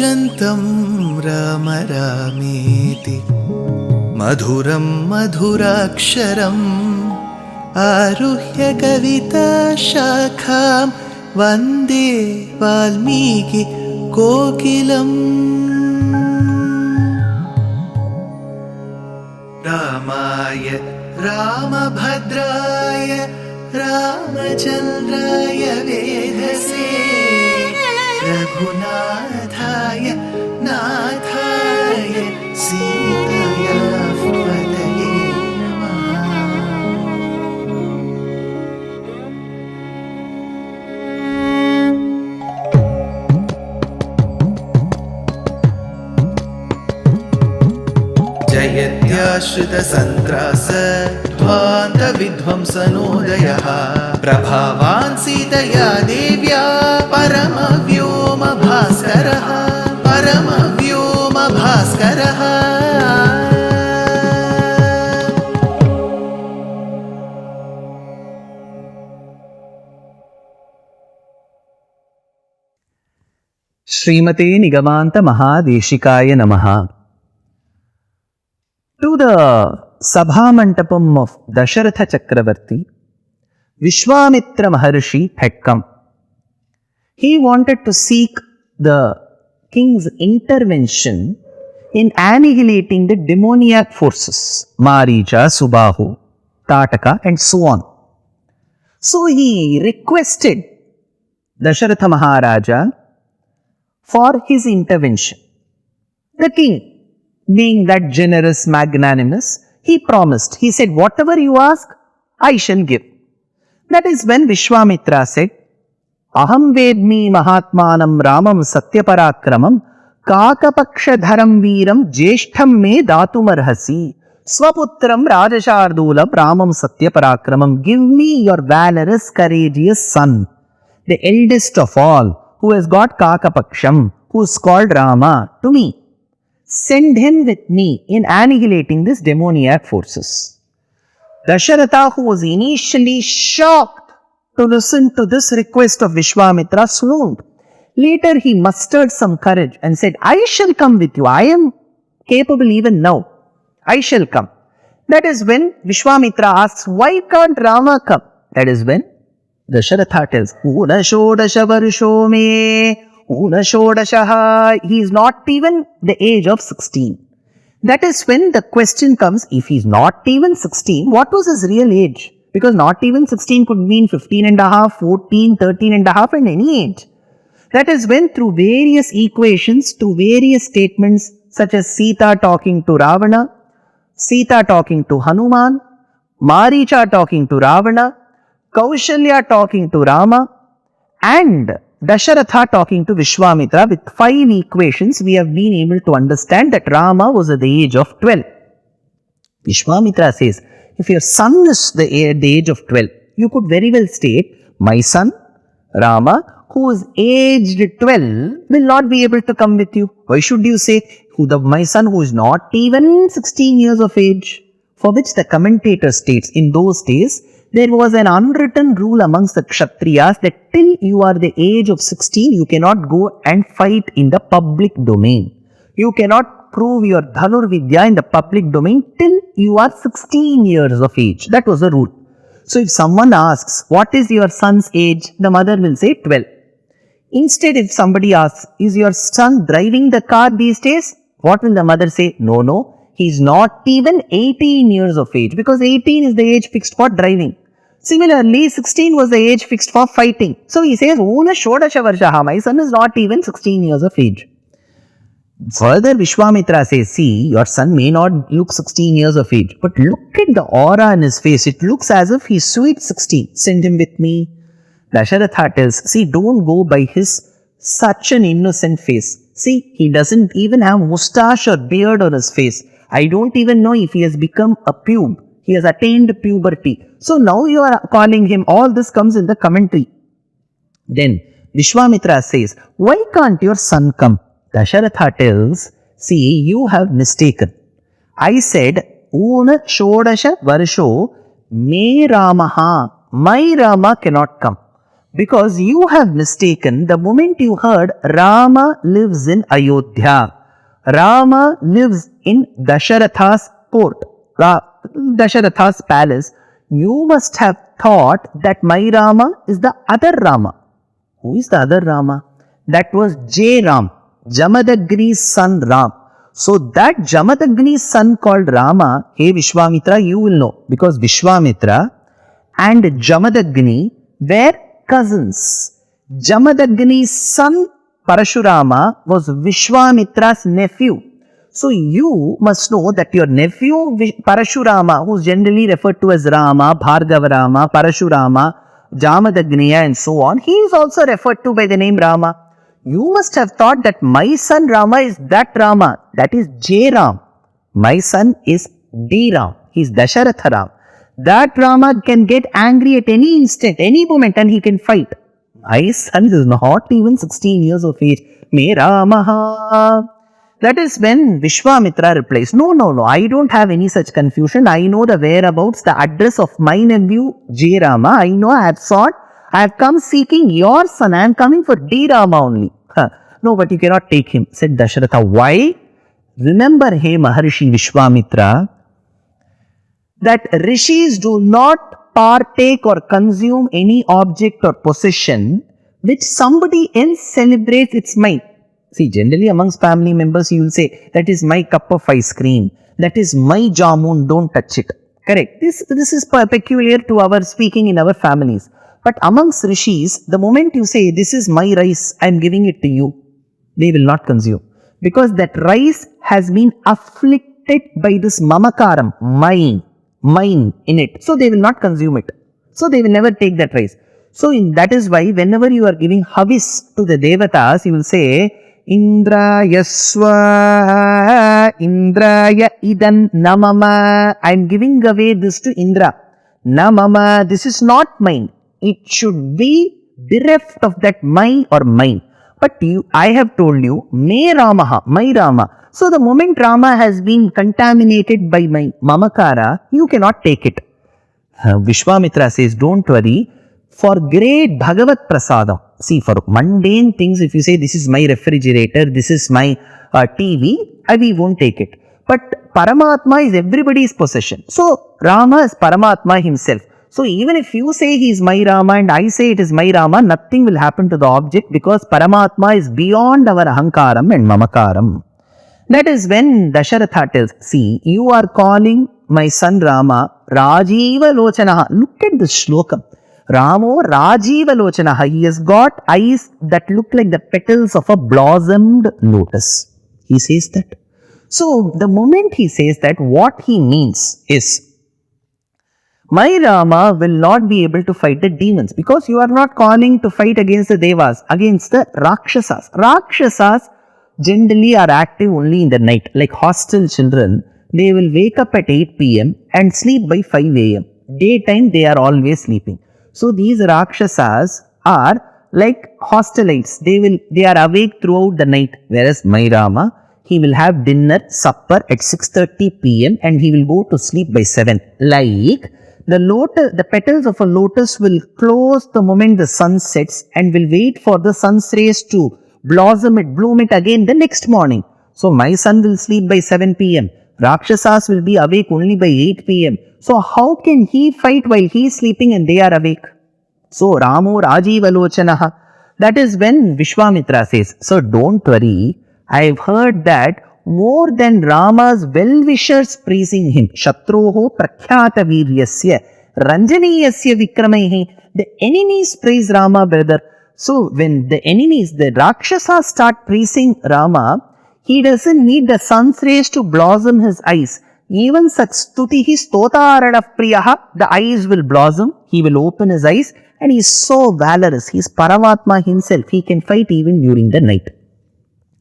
कूजन्तं राम रामेति मधुरं मधुराक्षरम् आरुह्य कविताशाखां वन्दे वाल्मीकि कोकिलम्। रामाय रामभद्राय रामचन्द्राय वेधसे रघुनाथाय नाथाय सीताया पतये नमः। जयत्याश्रितसन्त्रास ध्वान्तविध्वंसनोदयः प्रभावान् सीतया देव्या परमव्योमभास्करः परमव्योमभास्करः। श्रीमते निगमान्त महादेशिकाय नमः. To the Sabha Mandapam of Dasharatha Chakravarti, Vishwamitra Maharshi had come. He wanted to seek the king's intervention in annihilating the demoniac forces, Maricha, Subahu, Tataka and so on. So he requested Dasharatha Maharaja for his intervention. The king, being that generous, magnanimous, he promised. He said, whatever you ask, I shall give. That is when Vishwamitra said, Aham vedmi mahatmanam ramam satyaparakramam kakapakshadharam veeram jeshtham me datumarhasi swaputram rajashardulam ramam satyaparakramam. Give me your valorous, courageous son, the eldest of all, who has got kakapaksham, who is called Rama, to me. Send him with me in annihilating these demoniac forces. Dasharatha, who was initially shocked to listen to this request of Vishwamitra, swooned. Later he mustered some courage and said, I shall come with you. I am capable even now. I shall come. That is when Vishwamitra asks, why can't Rama come? That is when Dasharatha tells, Una shodasha varsho me. He is not even the age of 16. That is when the question comes, if he is not even 16, what was his real age? Because not even 16 could mean 15 and a half, 14, 13 and a half and any age. That is when through various equations, through various statements such as Sita talking to Ravana, Sita talking to Hanuman, Maricha talking to Ravana, Kaushalya talking to Rama, and Dasharatha talking to Vishwamitra, with 5 equations, we have been able to understand that Rama was at the age of 12. Vishwamitra says, if your son is the age of 12, you could very well state, my son, Rama, who is aged 12, will not be able to come with you. Why should you say, my son who is not even 16 years of age? For which the commentator states, in those days, there was an unwritten rule amongst the Kshatriyas that till you are the age of 16, you cannot go and fight in the public domain. You cannot prove your Dhanur Vidya in the public domain till you are 16 years of age. That was the rule. So if someone asks, what is your son's age? The mother will say 12. Instead, if somebody asks, is your son driving the car these days? What will the mother say? No, he is not even 18 years of age, because 18 is the age fixed for driving. Similarly, 16 was the age fixed for fighting. So he says, Una shodasha varshaha, my son is not even 16 years of age. Further, Vishwamitra says, see, your son may not look 16 years of age, but look at the aura in his face. It looks as if he's sweet 16. Send him with me. Dasharatha tells, see, don't go by his such an innocent face. See, he doesn't even have moustache or beard on his face. I don't even know if he has become a pube. He has attained puberty. So now you are calling him. All this comes in the commentary. Then Vishwamitra says, why can't your son come? Dasharatha tells, see, you have mistaken. I said, Una shodasha varsho me Ramaha. My Rama cannot come. Because you have mistaken the moment you heard Rama lives in Ayodhya. Rama lives in Dasharatha's court, Dasharatha's palace. You must have thought that my Rama is the other Rama. Who is the other Rama? That was J. Ram, Jamadagni's son Ram. So that Jamadagni's son called Rama, hey Vishwamitra, you will know, because Vishwamitra and Jamadagni were cousins. Jamadagni's son Parashurama was Vishwamitra's nephew. So you must know that your nephew Parashurama, who is generally referred to as Rama, Bhargava Rama, Parashurama, Jamadagniya and so on, he is also referred to by the name Rama. You must have thought that my son Rama is that Rama, that is J Ram. My son is D Ram, he is Dasharatha Ram. That Rama can get angry at any instant, any moment, and he can fight. My son is not even 16 years of age. Me Ramaha. That is when Vishwamitra replies, no, I don't have any such confusion. I know the whereabouts, the address of my nephew J Rama. I know, I have sought. I have come seeking your son. I am coming for D Rama only. No, but you cannot take him, said Dasharatha. Why? Remember, hey Maharishi Vishwamitra, that rishis do not partake or consume any object or possession which somebody else celebrates its might. See, generally amongst family members, you will say, that is my cup of ice cream. That is my jamun, don't touch it. Correct. This is peculiar to our speaking in our families. But amongst rishis, the moment you say, this is my rice, I am giving it to you, they will not consume. Because that rice has been afflicted by this mamakaram, mine in it. So they will not consume it. So they will never take that rice. So that is why whenever you are giving havis to the devatas, you will say, Indraya Swaha, Indraya Idan Namama. I am giving away this to Indra. Namama, this is not mine. It should be bereft of that mine or mine. But I have told you, me Ramaha, my Rama. So the moment Rama has been contaminated by my mamakara, you cannot take it. Vishwamitra says, don't worry. For great Bhagavat Prasadam, see, for mundane things, if you say this is my refrigerator, this is my TV, we won't take it. But Paramatma is everybody's possession. So Rama is Paramatma himself. So even if you say he is my Rama and I say it is my Rama, nothing will happen to the object because Paramatma is beyond our Ahankaram and Mamakaram. That is when Dasharatha tells, see, you are calling my son Rama Rajiva Lochanaha. Look at this shlokam. Ramo Rajiva Lochanaha. He has got eyes that look like the petals of a blossomed lotus. He says that. So the moment he says that, what he means is, my Rama will not be able to fight the demons because you are not calling to fight against the devas, against the Rakshasas. Rakshasas generally are active only in the night. Like hostile children, they will wake up at 8 p.m. and sleep by 5 a.m. Daytime, they are always sleeping. So these Rakshasas are like hostilites. They are awake throughout the night. Whereas my Rama, he will have dinner, supper at 6:30 p.m. and he will go to sleep by 7. Like the petals of a lotus will close the moment the sun sets and will wait for the sun's rays to bloom it again the next morning. So my son will sleep by 7 p.m. Rakshasas will be awake only by 8 p.m. So how can he fight while he is sleeping and they are awake? So Ramo Rajiva Lochanaha. That is when Vishwamitra says, so don't worry, I have heard that more than Rama's well-wishers praising him, Shatroho Prakhyata Viryasya, Ranjaniyasya Vikramaihi, the enemies praise Rama, brother. So when the enemies, the Rakshasas start praising Rama, he doesn't need the sun's rays to blossom his eyes. Even such stutihi stotaradav priyaha, the eyes will blossom, he will open his eyes and he is so valorous. He is Paramatma himself. He can fight even during the night.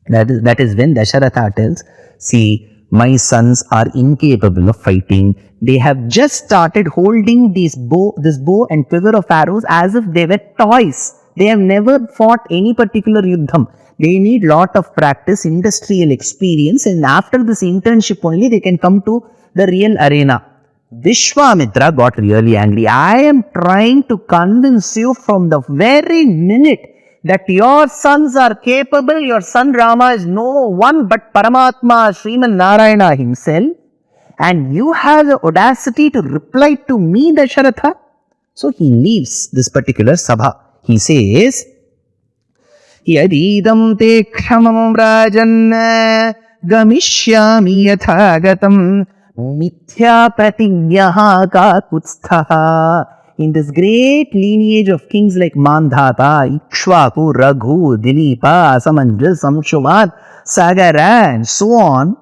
That is when Dasharatha tells, see, my sons are incapable of fighting. They have just started holding this bow and quiver of arrows as if they were toys. They have never fought any particular yuddham. They need lot of practice, industrial experience, and after this internship only they can come to the real arena. Vishwamitra got really angry. I am trying to convince you from the very minute that your sons are capable. Your son Rama is no one but Paramatma, Sriman Narayana himself. And you have the audacity to reply to me, Dasharatha. So he leaves this particular sabha. He says, Yadidam te kshamam rajan gamishyami yathagatam mithya pratigyaha ka kutstha. In this great lineage of kings like Mandhata, Ikshvaku, Raghu, Dilipa, Samanjas, Samshuman, Sagara and so on,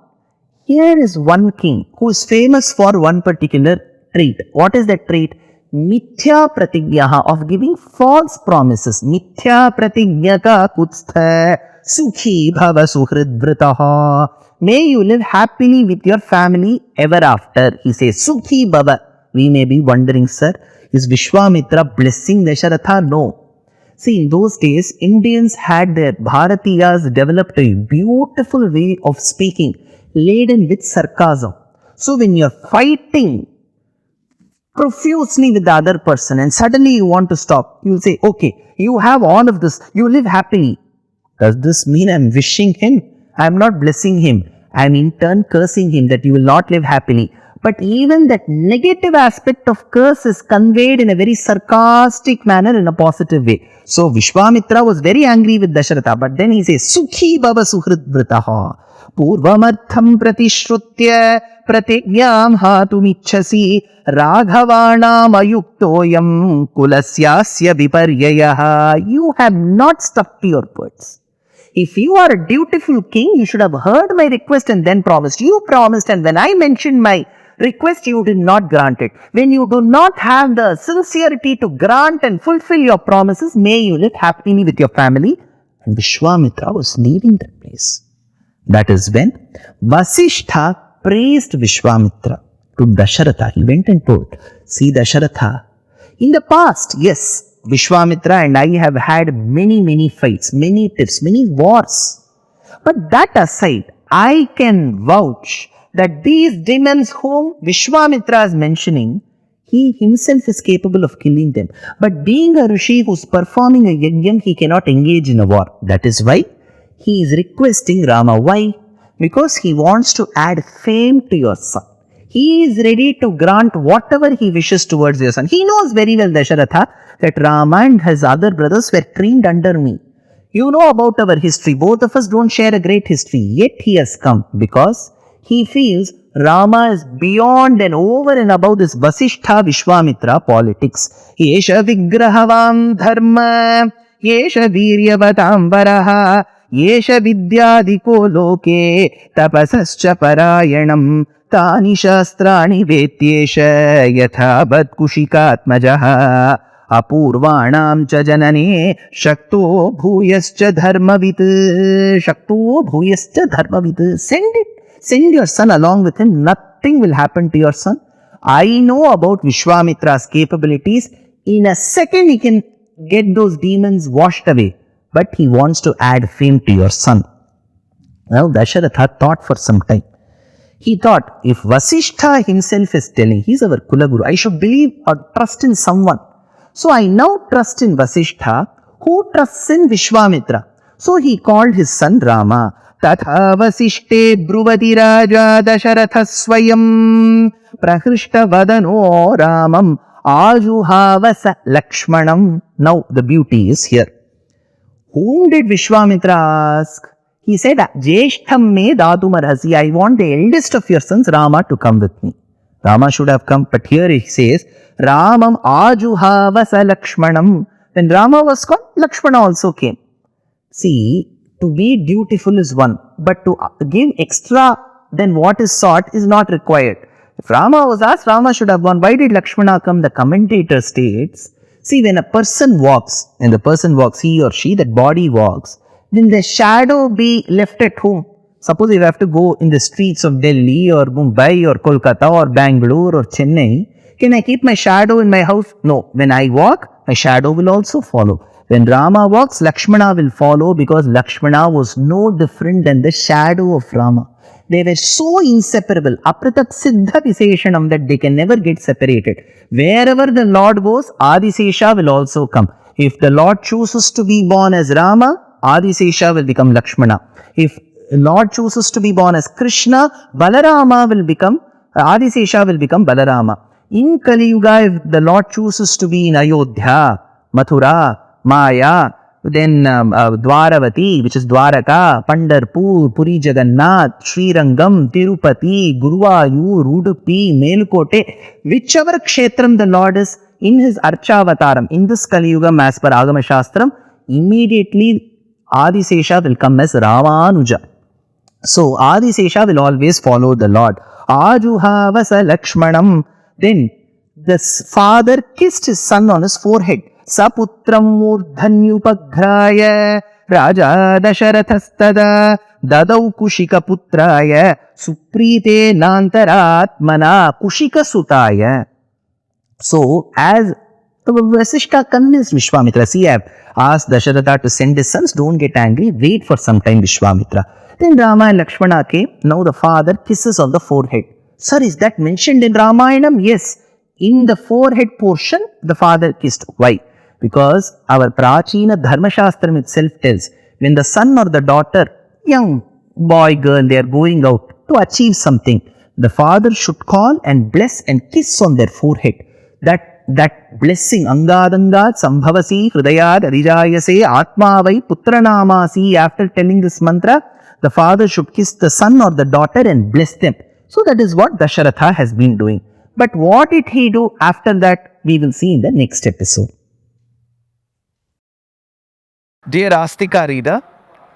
here is one king who is famous for one particular trait. What is that trait? Mithya pratigyaha, of giving false promises. Mithya pratigyaka kutstha sukhi bhava suhrid vritaha. May you live happily with your family ever after. He says, Sukhi bhava. We may be wondering, sir, is Vishwamitra blessing Dasharatha? No. See, in those days, Indians had their Bharatiyas developed a beautiful way of speaking, laden with sarcasm. So when you're fighting profusely with the other person and suddenly you want to stop, you'll say, okay, you have all of this, you live happily. Does this mean I'm wishing him? I'm not blessing him. I'm in turn cursing him that you will not live happily. But even that negative aspect of curse is conveyed in a very sarcastic manner in a positive way. So Vishwamitra was very angry with Dasharatha, but then he says, Sukhi bhava suhrid vritaha purvamartham pratishrutya pratigyam hatumichhasi raghavanam ayuktoyam kulasyasya viparyayaha. You have not stuck to your words. If you are a dutiful king, you should have heard my request and then promised. You promised, and when I mentioned my request, you did not grant it. When you do not have the sincerity to grant and fulfill your promises, may you live happily with your family. And Vishwamitra was leaving that place. That is when Vasishtha praised Vishwamitra to Dasharatha. He went and told, see Dasharatha, in the past, yes, Vishwamitra and I have had many fights, many tiffs, many wars. But that aside, I can vouch that these demons whom Vishwamitra is mentioning, he himself is capable of killing them. But being a Rishi who is performing a yajna, he cannot engage in a war. That is why he is requesting Rama. Why? Because he wants to add fame to your son. He is ready to grant whatever he wishes towards your son. He knows very well, Dasharatha, that Rama and his other brothers were trained under me. You know about our history. Both of us don't share a great history. Yet he has come because he feels Rama is beyond and over and above this Vasishtha Vishwamitra politics. Yesha vigrahavam dharma, yesha viryavatam varaha, yesha vidyadiko loke, tapasascha parayanam, tani shastrani vetyesha, yathabad kushikatmajaha, apurvanam cha janane, shakto bhuyascha dharmavit, shakto bhuyascha dharmavit. Send your son along with him. Nothing will happen to your son. I know about Vishwamitra's capabilities. In a second, he can get those demons washed away. But he wants to add fame to your son. Now, Dasharatha thought for some time. He thought, if Vasishtha himself is telling, he's our Kulaguru, I should believe or trust in someone. So I now trust in Vasishtha, who trusts in Vishwamitra. So he called his son Rama. Tatha vasishte bruvati raja Dasharatha swayam prahrishta vadano ramam ajuhavasa lakshmanam. Now the beauty is here. Whom did Vishwamitra ask? He said, Jeshtham me dadumarhasi. I want the eldest of your sons, Rama, to come with me. Rama should have come, but here he says, Ramam ajuhavasa lakshmanam. When Rama was called, Lakshmana also came. See, to be dutiful is one, but to give extra than what is sought is not required. If Rama was asked, Rama should have gone. Why did Lakshmana come? The commentator states, see, when a person walks, he or she, that body walks, then the shadow be left at home. Suppose if I have to go in the streets of Delhi or Mumbai or Kolkata or Bangalore or Chennai, can I keep my shadow in my house? No. When I walk, my shadow will also follow. When Rama walks, Lakshmana will follow because Lakshmana was no different than the shadow of Rama. They were so inseparable, apratak siddha viseshanam, that they can never get separated. Wherever the Lord goes, Adisesha will also come. If the Lord chooses to be born as Rama, Adisesha will become Lakshmana. If Lord chooses to be born as Krishna, Balarama will become, Adisesha will become Balarama. In Kali Yuga, if the Lord chooses to be in Ayodhya, Mathura, Maya, then Dwaravati, which is Dwaraka, Pandarpur, Puri Jagannath, Sri Rangam, Tirupati, Guruvayur, Udupi, Melkote, whichever kshetram the Lord is in his Archavataram, in this Kali Yuga, as per Agama Shastram, immediately Adisesha will come as Ramanuja. So Adisesha will always follow the Lord. Ajuhavasa Lakshmanam. Then the father kissed his son on his forehead. Saputram murdhanyupagraya Raja Dasharathastada Dadau Kushika Putraya Suprite Nantaratmana Kushika Sutaya. So, as Vasishta convinced Vishwamitra, see, I have asked Dasharatha to send his sons, don't get angry, wait for some time, Vishwamitra. Then Rama and Lakshmana came. Now the father kisses on the forehead. Sir, is that mentioned in Ramayanam? Yes. In the forehead portion, the father kissed. Why? Because our Prachina Dharma Shastram itself tells, when the son or the daughter, young boy, girl, they are going out to achieve something, the father should call and bless and kiss on their forehead. That blessing, Angadangad Sambhavasi Hridayad Arijayase Atmavai Putranamasi, after telling this mantra, the father should kiss the son or the daughter and bless them. So that is what Dasharatha has been doing. But what did he do after that, we will see in the next episode. Dear Astika reader,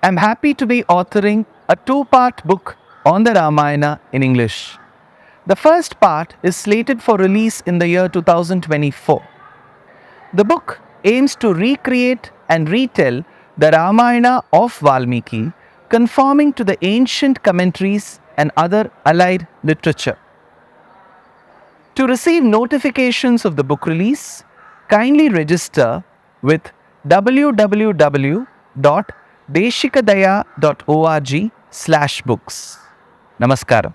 I am happy to be authoring a 2-part book on the Ramayana in English. The first part is slated for release in the year 2024. The book aims to recreate and retell the Ramayana of Valmiki, conforming to the ancient commentaries and other allied literature. To receive notifications of the book release, kindly register with www.deshikadaya.org/books. Namaskaram.